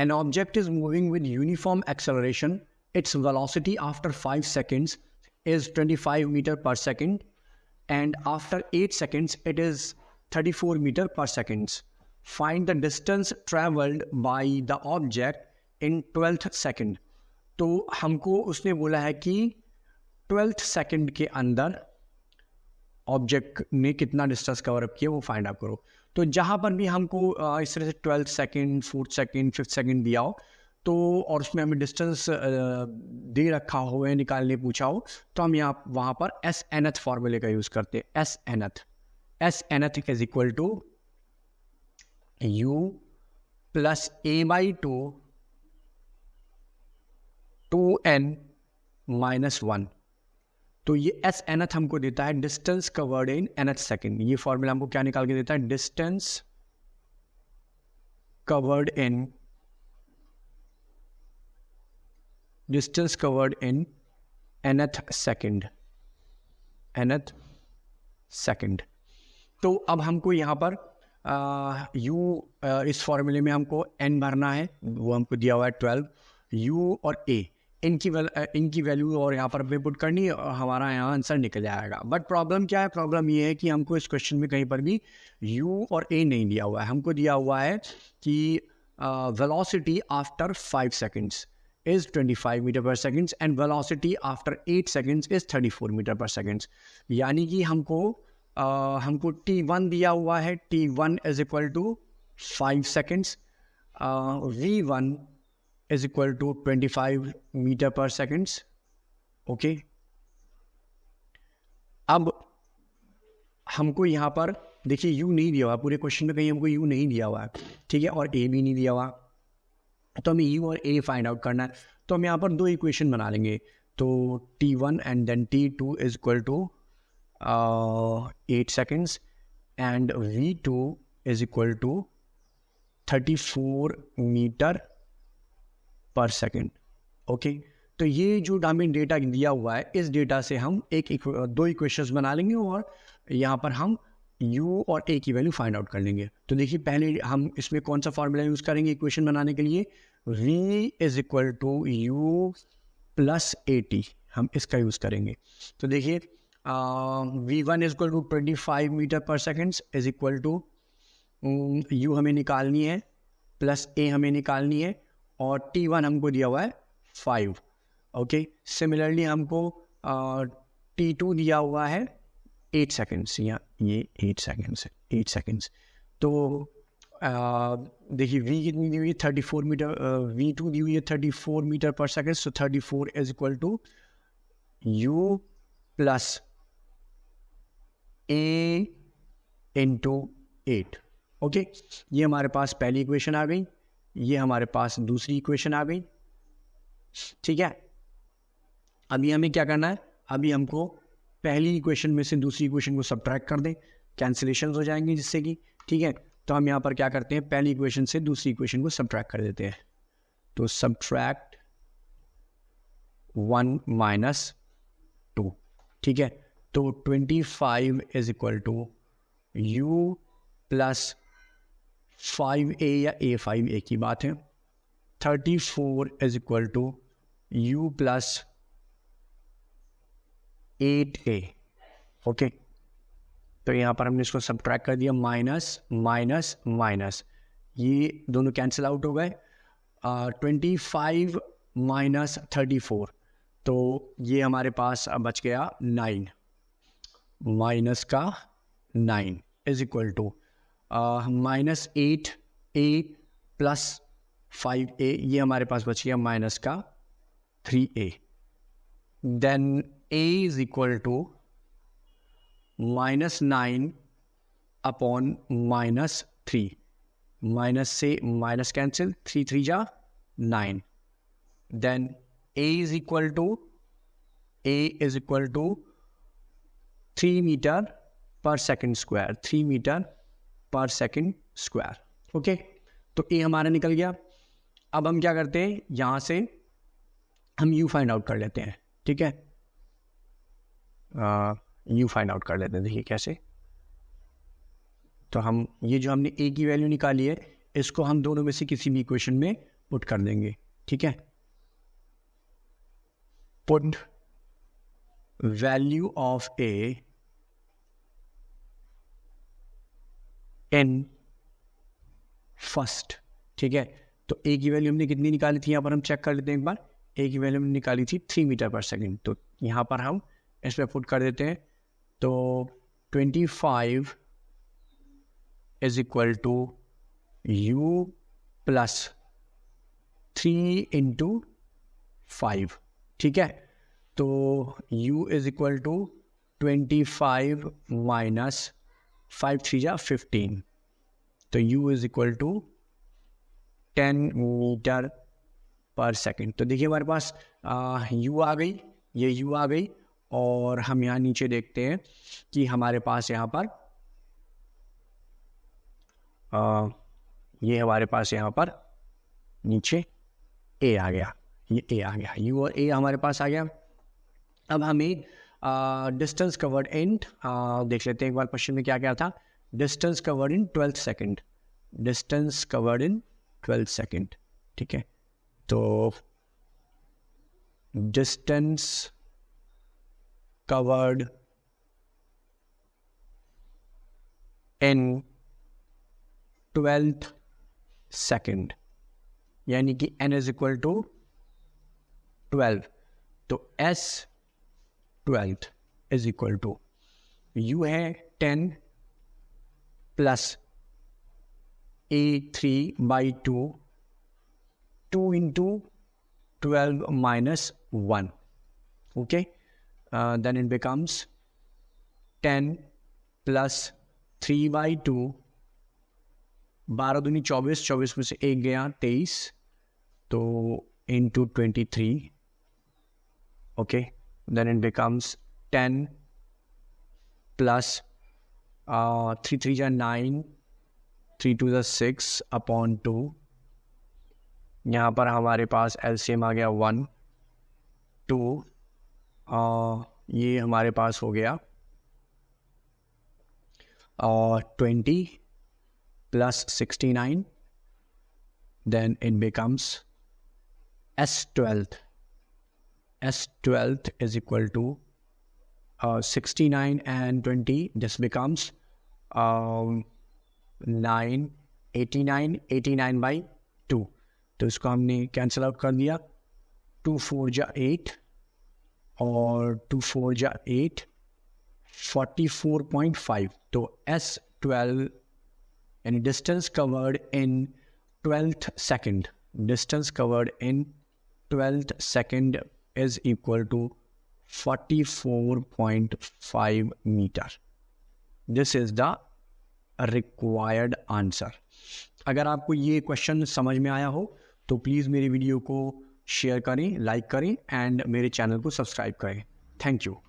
An object is moving with uniform acceleration. Its velocity after 5 seconds is 25 meter per second, and after 8 seconds it is 34 meter per second. Find the distance traveled by the object in 12th second. तो हमको उसने बोला है कि 12th second के अंदर object ने कितना डिस्टेंस कवर अप किया वो फाइंड आउट करो. तो जहाँ पर भी हमको इस तरह से 12th second, 4th second, 5th second दिया हो तो और उसमें हमें डिस्टेंस दे रखा हो या निकालने पूछा हो तो हम यहाँ वहाँ पर एस एनथ फॉर्मूले का यूज़ करते हैं. S nth is equal to u plus a by two n minus 1. तो ये एस एनथ हमको देता है distance covered in nth second. ये फॉर्मूला हमको क्या निकाल के देता है? Distance covered in nth second. तो अब हमको यहाँ पर इस फॉर्मूले में हमको n भरना है, वो हमको दिया हुआ है 12. u और a इनकी वैल्यू और यहाँ पर हमें पुट करनी है और हमारा यहाँ आंसर निकल जाएगा. बट प्रॉब्लम क्या है? प्रॉब्लम ये है कि हमको इस क्वेश्चन में कहीं पर भी u और a नहीं दिया हुआ है. हमको दिया हुआ है कि velocity after 5 seconds is 25 meter per second and velocity after 8 seconds is 34 meter per second. यानी कि हमको t1 दिया हुआ है. t1 is equal to 5 seconds. v1 is equal to 25 meter per seconds. Okay. अब हमको यहाँ पर देखिए u नहीं दिया हुआ, पूरे क्वेश्चन में कहीं हमको u नहीं दिया हुआ है, ठीक है, और a भी नहीं दिया हुआ. तो हमें u और a फाइंड आउट करना है. तो हम यहाँ पर दो इक्वेशन बना लेंगे. तो t1 and then t2 is equal to 8 seconds and v2 is equal to 34 meter per second. Okay. तो ये जो हमें डेटा दिया हुआ है इस डेटा से हम दो इक्वेशंस बना लेंगे और यहाँ पर हम u और a की वैल्यू फाइंड आउट कर लेंगे. तो देखिए पहले हम इसमें कौन सा फॉर्मूला यूज़ करेंगे इक्वेशन बनाने के लिए? v is equal to u plus at, हम इसका यूज़ करेंगे. तो देखिए v1 is equal to 25 metre per second is equal to u हमें निकालनी है प्लस a हमें निकालनी है और t1 हमको दिया हुआ है 5. ओके. सिमिलरली हमको t2 दिया हुआ है 8 सेकेंड्स, या ये 8 सेकेंड्स. तो देखिए v कितनी दी हुई है? 34 मीटर. v2 दी हुई है 34 meter per second. So 34 is equal to u plus a into 8. Okay. ये हमारे पास पहली इक्वेशन आ गई, ये हमारे पास दूसरी इक्वेशन आ गई, ठीक है. अभी हमें क्या करना है? अभी हमको पहली इक्वेशन में से दूसरी इक्वेशन को सब्ट्रैक्ट कर दें, कैंसिलेशन हो जाएंगे जिससे कि, ठीक है. तो हम यहाँ पर क्या करते हैं? पहली इक्वेशन से दूसरी इक्वेशन को सब्ट्रैक्ट कर देते हैं. तो सब्ट्रैक्ट 1 माइनस 2, ठीक है. तो 25 is equal to u plus 5a या a5 एक ही बात है. 34 is equal to u plus 8a. Okay. तो यहाँ पर हमने इसको सब्ट्रैक्ट कर दिया, माइनस माइनस माइनस, ये दोनों कैंसिल आउट हो गए. 25 माइनस 34, तो ये हमारे पास बच गया 9, माइनस का 9 is equal to minus 8a plus 5a, ये हमारे पास बच गया माइनस का 3a. Then a is equal to -9 upon -3, minus से माइनस कैंसिल, 3 3 जा 9. Then a is equal to 3 meter per second square, 3 meter per second square. Okay. तो a हमारा निकल गया. अब हम क्या करते हैं? यहाँ से हम u फाइंड आउट कर लेते हैं, ठीक है. u फाइंड आउट कर लेते हैं. देखिए कैसे. तो हम ये जो हमने a की वैल्यू निकाली है इसको हम दोनों में से किसी भी इक्वेशन में पुट कर देंगे, ठीक है। Put value of A in first, ठीक है। तो ए की वैल्यू हमने कितनी निकाली थी, यहाँ पर हम चेक कर लेते हैं एक बार। ए की वैल्यू हमने निकाली थी 3 मीटर पर सेकेंड, तो यहाँ पर हम इसमें पुट कर देते हैं। तो 25 is equal to u plus 3 into 5, ठीक है। तो u is equal to 25 minus 5 3 जा 15, तो u is equal to 10 meter per second. तो देखिए हमारे पास u आ गई, ये u आ गई, और हम यहाँ नीचे देखते हैं कि हमारे पास यहाँ पर ये हमारे पास यहाँ पर नीचे a आ गया, ये a आ गया, u और a हमारे पास आ गया। अब हमें डिस्टेंस कवर्ड इन देख लेते हैं एक बार क्वेश्चन में क्या क्या था। डिस्टेंस कवर्ड इन 12 सेकेंड, डिस्टेंस कवर्ड इन 12 सेकेंड, ठीक है। तो distance covered in 12th second, यानी कि n इज इक्वल टू 12, तो s 12th is equal to u है 10 plus a 3/2, 2 into 12 minus 1, okay. then it becomes 10 plus 3/2, 12 दूनी 24, 24 में से 1 गया 23, तो into 23, okay. then it becomes 10 plus 3 3 जा 9, 3 2 जा 6 अपॉन 2, यहाँ पर हमारे पास एलसीएम आ गया 1 2, ये हमारे पास हो गया 20 plus 69, then it becomes s12th is equal to 69 and 20, this becomes 9, 89 by 2, तो इसको हमने कैंसिल आउट कर दिया। 2 4 जा 8 और 2 4 जा 8, 44.5, तो S12 यानी distance covered in 12th second, distance covered in 12th second is equal to 44.5 meter. This is the required answer. अगर आपको ये क्वेश्चन समझ में आया हो तो प्लीज़ मेरी वीडियो को शेयर करें, लाइक करें एंड मेरे चैनल को सब्सक्राइब करें। Thank you.